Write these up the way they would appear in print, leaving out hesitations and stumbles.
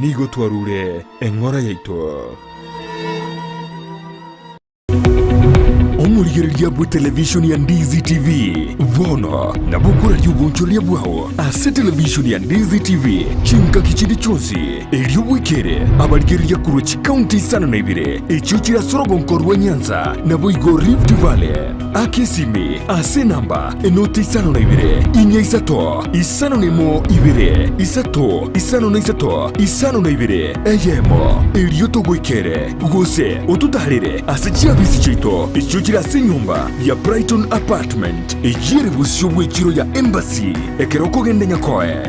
nigo twarure eng'ora yaito. Omurigereria bwa television ya Ndizi TV vono na bukura y'ubunchoria bwao ase television ya Ndizi TV chinka kichindi chonsi elio wikere abarigereria kurochi county Isano na Ibere echochira sorogonkorwa Nyanza na boigo Rift Valley akesimi ase namba enoti Isano na Ibere inya isato Isano nemo Ibere isato Isano na isato Isano na Ibere eyemo elio togwikere gose otutarire ase chiabisi chito echochira ase nyumba ya Brighton Apartment ejire busyo bw'ekiro ya Embassy ekeroko gende nyakoe.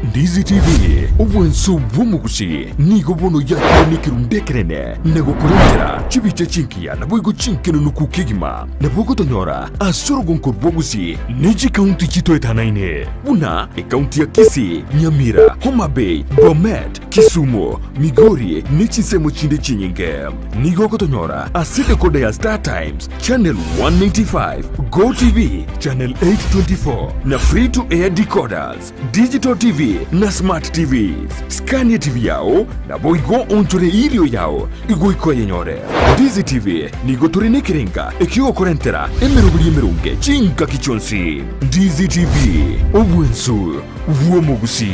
Ndizi TV obwenso bw'omugusi nigo bono yakonikiru ndekerene nego kurengera chibiche chinkia na boigo chinkeno nukukigima na bogo tonyora asorogonko bwogusi neji county chito etanaine buna county ya Kisii, Nyamira, Homa Bay, Bomet, Kisumu, Migori nechisemo chinde chinyinge nigo kotonyora aside kode ya Star Times channel 195 Go TV channel 824 na free to air decoders digital TV na smart TVs Scania TV yao na boigo onchore ilio yao igoiko yenyore Ndizi TV nigo turine kirenga ekio korentera emerunge chinka kichonsi Ndizi TV obwensu vuomugusi.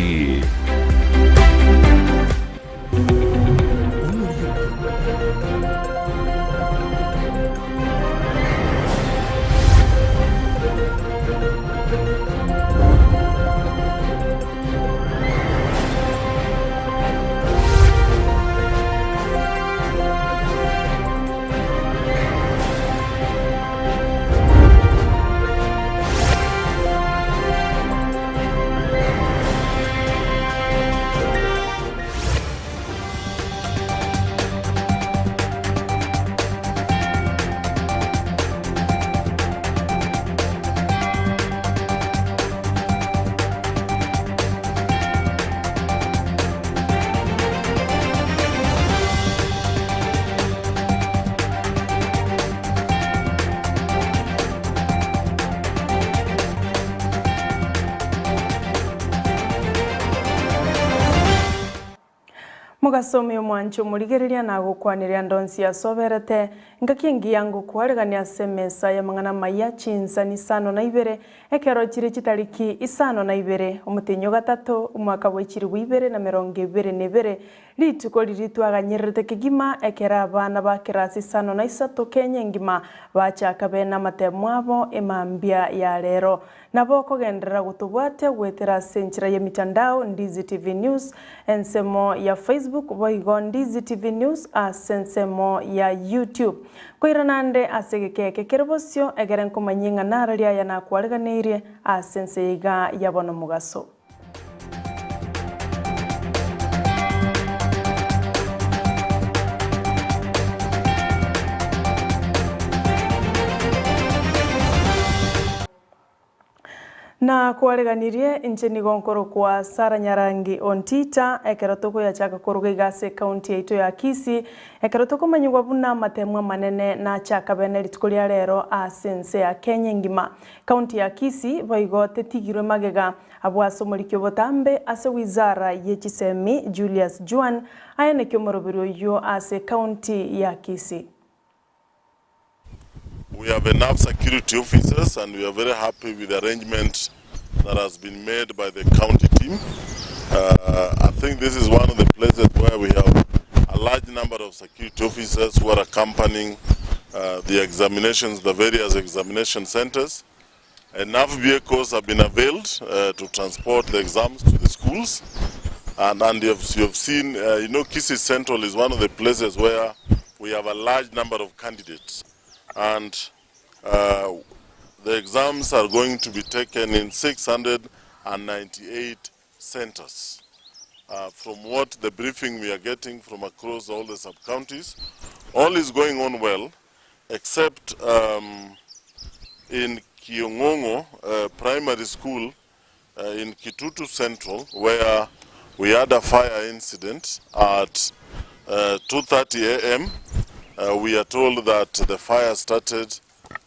Mugasomi omwancho murigereria na gukwanirya ndonsi asoberete ngakingi yangu kwaregania semesa ya mangana Amayia Chinsa Isano na Ibere ekero chiri chitariki Isano na Ibere omutenyo gatatu umwaka bw'echiri bw'ibere na 2022 rituko riritwaganyerete kigima ekera abana ba kirasi Isano na isato Kenya ngima bachaka bena matemwabo emambia ya lero nabo kogendera gutubwate gwetera senchira ya mitandao Ndizi TV News ensemo ya Facebook boigo Ndizi TV News asensemo ya YouTube koiranande asegekeke kerebosyo egeren komanyinga nararia ya nakwareganirie asense iga yabono mugaso. Na kwareganirie nchini gonkoro kwa Sara Nyarangi Ontita ekerotoko ya chaka koruga igase county yaito ya Kisii ekerotoko manyugwa buna matemwa manene na chaka bene litukolia lero asense ya Kenya ngima county ya Kisii boigote tigirwe magega abwaso mulikyo botambe ase wizara yechisemi Julius Juan ayene kyomorobiro yo ase county ya Kisii. We have enough security officers and we are very happy with the arrangement that has been made by the county team. I think this is one of the places where we have a large number of security officers who are accompanying the examinations, the various examination centers. Enough vehicles have been availed to transport the exams to the schools. And you have seen, Kisii Central is one of the places where we have a large number of candidates. And the exams are going to be taken in 698 centers. From what the briefing we are getting from across all the sub-counties, all is going on well, except in Kiongongo Primary School in Kitutu Central, where we had a fire incident at 2:30 a.m. We are told that the fire started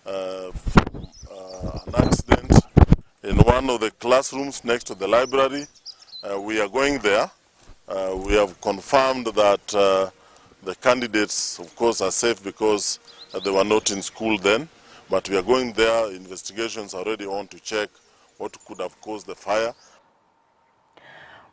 from an accident in one of the classrooms next to the library. We are going there. We have confirmed that the candidates, of course, are safe because they were not in school then. But we are going there. Investigations are already on to check what could have caused the fire.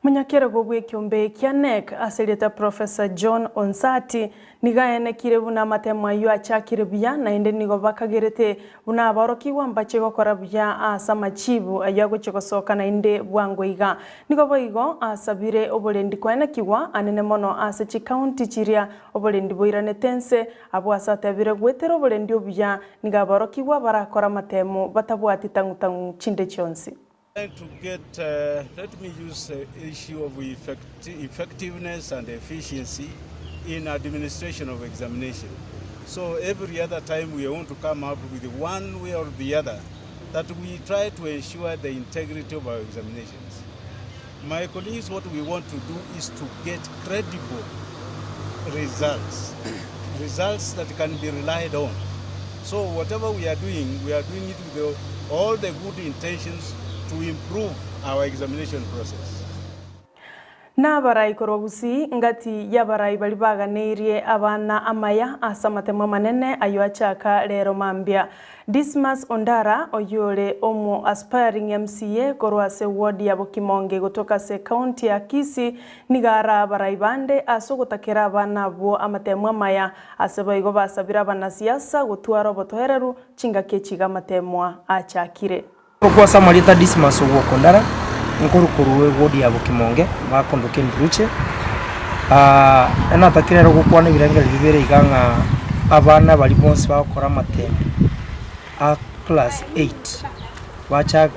Munyakera gogwe kiombe kia NEC aseleta Professor John Onsati nigaene kire buna matemwa yu achakire buya na inde nigo bakagerete buna abaroki wambache gokora buya asa machibu ayago chikosoka na inde bwangoiga nigo boigo asabire obolendi kwaena kiwa anene mono asa chi county chiria obolendi boirane tense abo asatabire gwetero obolendi obuya niga abaroki wa barakora matemo batabwati tangutangu chinde chonsi. To get, let me use the issue of effectiveness and efficiency in administration of examination. So every other time we want to come up with one way or the other that we try to ensure the integrity of our examinations. My colleagues, what we want to do is to get credible results, results that can be relied on. So whatever we are doing it with all the good intentions to improve our examination process. Na barai korogusi ngati ya barai balibaganirie abana amaya asamatemo manene ayo achaka lero mambia. Dismas Ondara oyole omo aspiring MCA korwase ward ya Bokimonge kutoka se county ya Kisii nigara barai bande asogotakera abana bo amatemo amaya asebaigo basabira abana siasa gutwara botohereru chinga kechiga matemwa achakire. Kwa samarita Dismas Ondara nkorukuruwe wodi ya Bokimonge bakondoke Nduruche ena takirero gukwana ibirengere bibere iganga abana bali bonse bakora matemo a class 8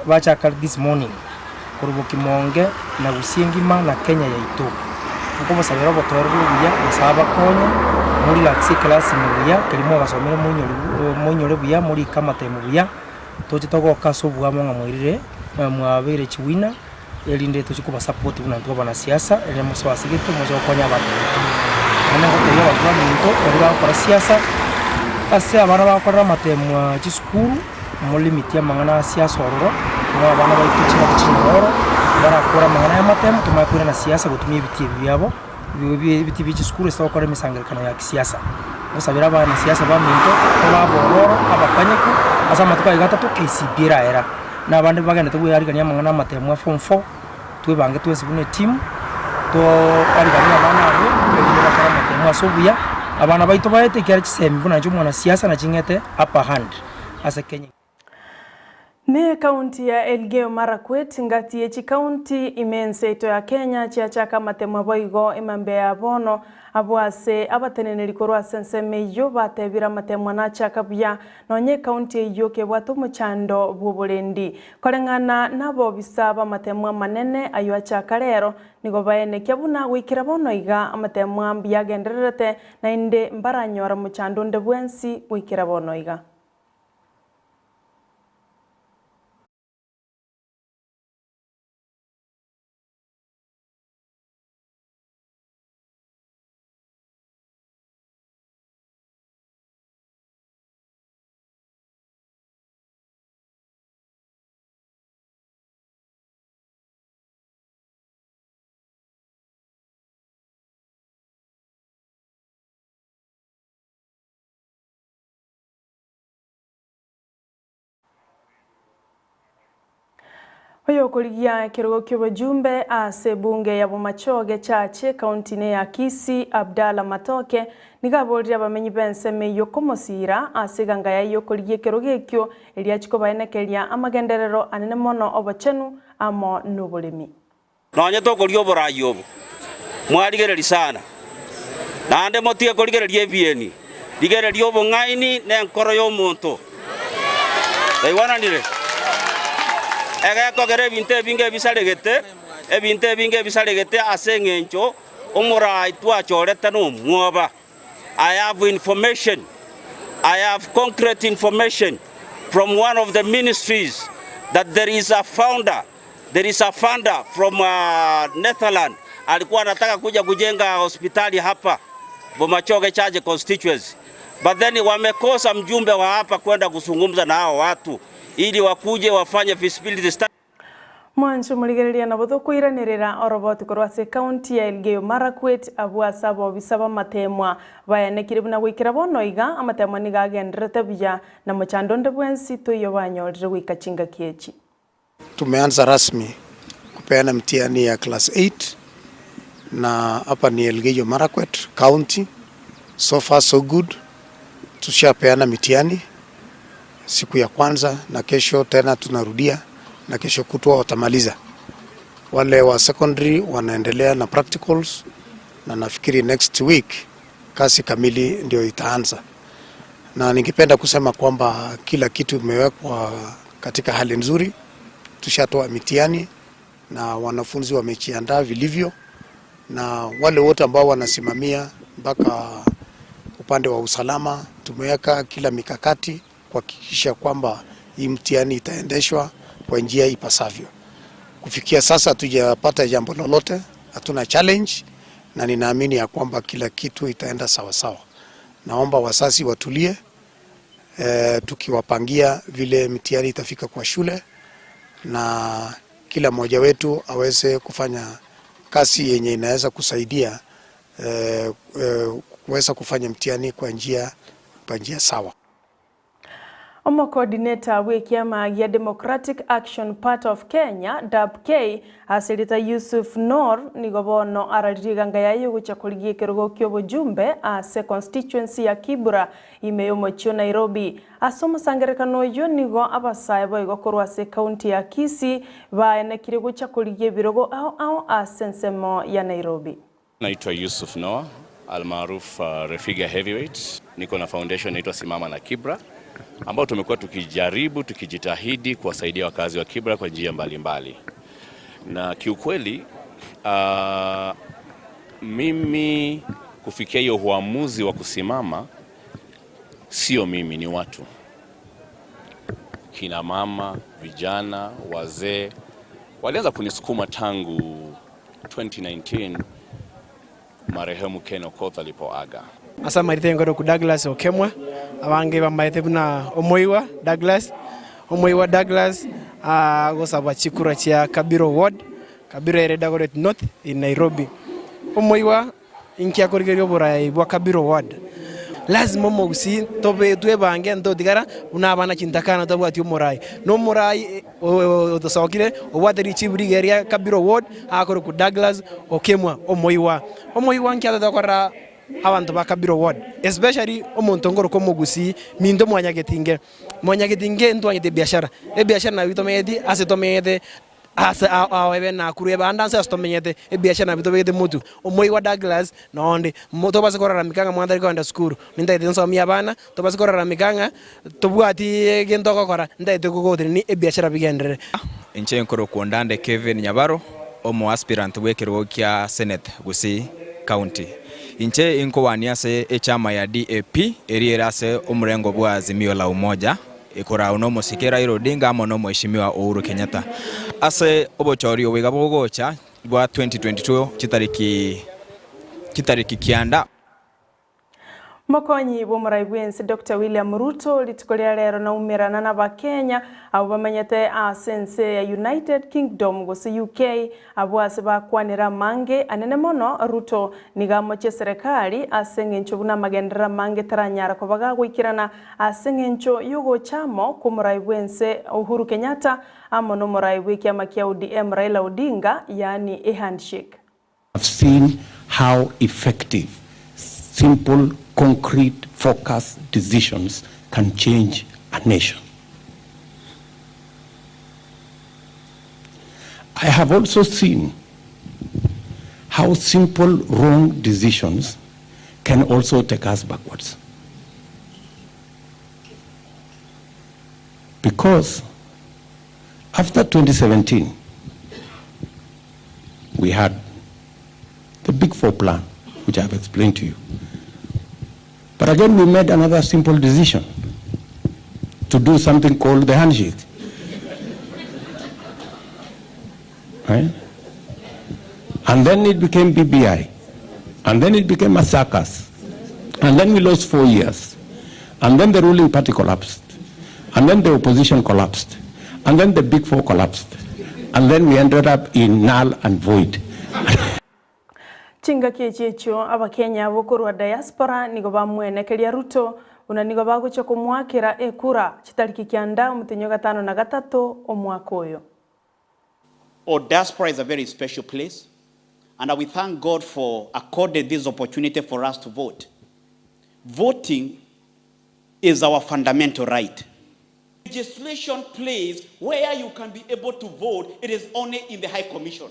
bacha this morning kuri Bokimonge na Busingima na Kenya ya Itu uko basabira botoro buya basaba konya muri laxi class mubuya kelimo basomera munyole buya muri kamatemo buya toje togo kaso bwamo ngamwirire mwabere chiwina elinde tuchikuba support unantu bana siasa ele muso asigete mojo konya abantu ana hoteyo bakwa minto ora kwa siasa ase abana bakora matemwa chiskuru mu limit ya mangana siasa ororo mwa bana baituchira kuchingoro barakora mangana ya matemu tumakura na siasa gutumye biti byabo biti bichiskuru sawa kwa misangirikano ya kisiasa musabira abana siasa ba minto babororo abakanyeku asa matuka igatatu KCB era n'abandi bagenda tuguyariganya mangana matemu form 4 twebange twesibune team to ariganya abana abo ebintu bakora matemu asobuya abana baito bayete kyari kisembi buna mwana siasa na chingete upper hand asa Kenya. Ne county ya Elgeyo Marakwet ngati echi county imense ito ya Kenya chiachaka matemo boigo imambe ya bono abwase abateneneri korwa senseme yo batebira matemo na chaka bya nonye county yo ke bwato muchando bubulendi kolengana nabo bisaba matemo manene ayo achaka lero nigo baene kyabuna wikira bono iga amatemo ambya gendererete na inde mbaranyora muchando ndebwensi wikira bono iga. Hoyo kuligia kirogo ky'obujumbe ase bunge ya Bomachoge chache county ne ya Kisii Abdalla Matoke nigabolira bamenyi benseme yo komosira ase ganga ya yo kuligia kirogo ekyo eliachiko baenekeria amagenderero anene mono obachenu amo nubulimi nonye tokolio borayo mwaligereri sana nande motie koligereria ebieni ligereria obongaini ne nkoro yo muntu eiwananire Ega kogere ebintu binge bisaregete asengencho omura itwachorete no mwoba. I have information. I have concrete information from one of the ministries that there is a founder from Netherlands alikuwa anataka kuja kujenga hospitali hapa Bomachoge Chache constituency. But then wamekosa mjumbe wa hapa kwenda kuzungumza na hao watu ili wakuje wafanye feasibility study. Mwancho muligereria na buthukuiranirira oroboti korwase county ya Elgeyo Marakwet abwasa bo bisaba matemwa bayanekire buna gwikira bono iga amatemwa nigagenderete buya na muchandonde bwensi tuyo banyorire gwikachinga kiechi. Tumeanza rasmi kupeana mtihani ya class 8 na hapa ni Elgeyo Marakwet county. So far so good. Tushapeana mitihani siku ya kwanza na kesho tena tunarudia na kesho kutwa watamaliza. Wale wa secondary wanaendelea na practicals na nafikiri next week kazi kamili ndio itaanza. Na ningependa kusema kwamba kila kitu imewekwa katika hali nzuri. Tushatoa mitihani na wanafunzi wamejiandaa vilivyo, na wale wote ambao wanasimamia mpaka upande wa usalama tumeweka kila mikakati kuhakikisha kwamba hii mtihani itaendeshwa kwa njia ipasavyo. Kufikia sasa hatujapata jambo lolote, hatuna challenge, na ninaamini ya kwamba kila kitu itaenda sawa sawa. Naomba wazazi watulie, tukiwapangia vile mtihani itafika kwa shule, na kila mmoja wetu aweze kufanya kazi yenye inaweza kusaidia kuweza kufanya mtihani kwa njia sawa. Omo coordinator w'ikiama gya Democratic Action Part of Kenya DAPK asirita Yusuf Noor nigobono arariganga yayo gucha kurigie kirugo kyo bujumbe ase constituency ya Kibra imeyomochio Nairobi. Asoma sangerekano yo nigo abasaye boigo korwase county ya Kisii baenekire gucha kurigie birogo ao asensemo ya Nairobi. Naitwa Yusuf Noor almaruf Refiga Heavyweight. Niko na foundation inaitwa Simama na Kibra, ambao tumekuwa tukijitahidi kuwasaidia wakazi wa Kibra kwa njia mbalimbali. Na kiukweli mimi kufikia hiyo uamuzi wa kusimama sio mimi, ni watu. Kina mama, vijana, wazee walianza kunisukuma tangu 2019 marehemu Ken Okoth alipoaga. Asa marite ngoro ku Douglas Okemwa abange bamaite buna Omoiwa Douglas gosaba chikura chia Kabiro ward Kabiro Eredagoret North in Nairobi. Omoiwa inkia korigerio borai bwa Kabiro ward lazima mogusi tobe tuebange ndo digara unabana chintakana tabwati omorai no morai otosokire obwateri chibrigeria Kabiro ward akoro ku Douglas Okemwa Omoiwa nkia tadakora abantu ba Kabiro ward, especially omuntu ngoro ko mugusi mindo mwanyagetinge ntwanyete biashara na bitomedi asetomede asa awe na kureba andanse astomenyete biashara na bitomede mutu Omoiwa Douglas naonde moto basekorara mikanga mwandari kwenda school mindaite nsomia bana to basekorara mikanga tobwati gentoko kora ndaite kugotre ni biashara bigendere. Inche nkoro kuondande Kevin Nyabaro omo aspirant wekero kya Senate Gusii County. Inche inkowania se echama ya DAP eriera se umurengo bwa Azimio la Umoja ikora uno musikera Odinga amono mheshimiwa Uhuru Kenyatta ase obochori obigabo gocha bwa 2022 kitariki kianda. Mokonyi bomurai bwensi Dr. William Ruto litukolia lero na umirana na bakenya abo bamenyete asense ya United Kingdom gose UK abwase bakwanira mange anene mono Ruto nigamoche serikali asengencho buna magendera mange taranyara ko bagagwikirana asengencho yugo chamo kumurai bwense Uhuru Kenyatta amono murai bw'ikiama kya ODM Raila Odinga yani a handshake. I've seen how effective simple, concrete, focused decisions can change a nation. I have also seen how simple, wrong decisions can also take us backwards. Because after 2017, we had the Big Four plan, which I have explained to you. But again, we made another simple decision to do something called the handshake. Right? And then it became BBI. And then it became a circus. And then we lost 4 years. And then the ruling party collapsed. And then the opposition collapsed. And then the big four collapsed. And then we ended up in null and void. Chinga kiechecho abakenya bokorwa diaspora nigo bamwenekeria Ruto una nigo bagucha kumwakira ekura chitariki kyanda mutinyo 5 na 3 omwaka oyo. Our diaspora is a very special place, and we thank God for according this opportunity for us to vote. Voting is our fundamental right. Legislation place where you can be able to vote, it is only in the High Commission.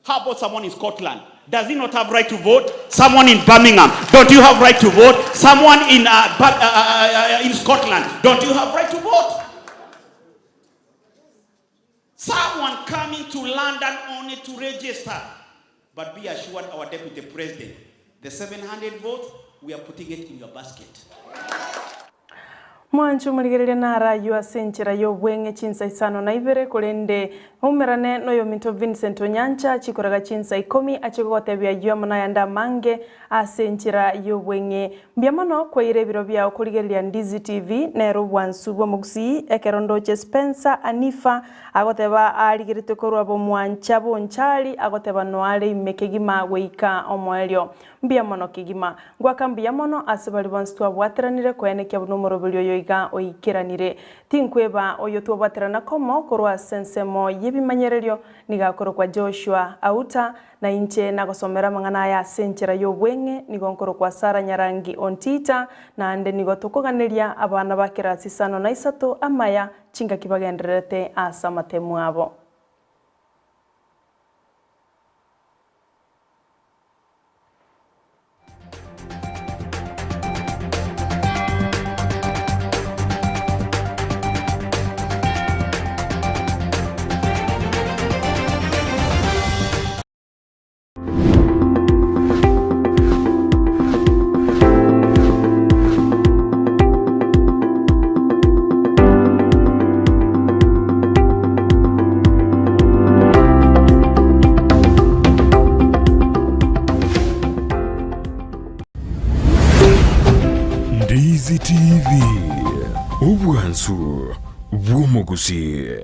How about someone in Scotland? Does he not have right to vote? Someone in Birmingham, don't you have right to vote? Someone in Scotland, don't you have right to vote? Someone coming to London only to register. But be assured, our Deputy President, the 700 votes, we are putting it in your basket. Mwanchu muligerere nara yua senchira yo bwenge Chinsa Isano na Ibere kulende umerane no yo Minto Vincent Onyancha chikoraga Chinsa 10 achigotebya yua manayanda mange asenchira yo bwenge mbiamano kwa irebiro bya okuligerera Ndizi TV nero bwansu bwo mugusi ekerondo che Spencer Anifa agoteba aligerete korwa bo mwancha bonchali agoteba no ale imekegima weika omwelyo mbiamano kigima gwaka mbiamano asibali bonstu abwateranire kwenekya numero bilyo yoiga oikiranire tinkweba oyo twabaterana komo korwa sensemo yebimanyereryo nigakoro kwa Joshua Auta na inche nagosomera mangana ya senchera yobwenge nigonkoro kwa Sara Nyarangi Ontita na ande nigotokoganiria abana bakirasi Isano na Isato Amayia Chinsa kibagenderete asa matemu abo. Ndizi TV, ubwansu bw'omugusi.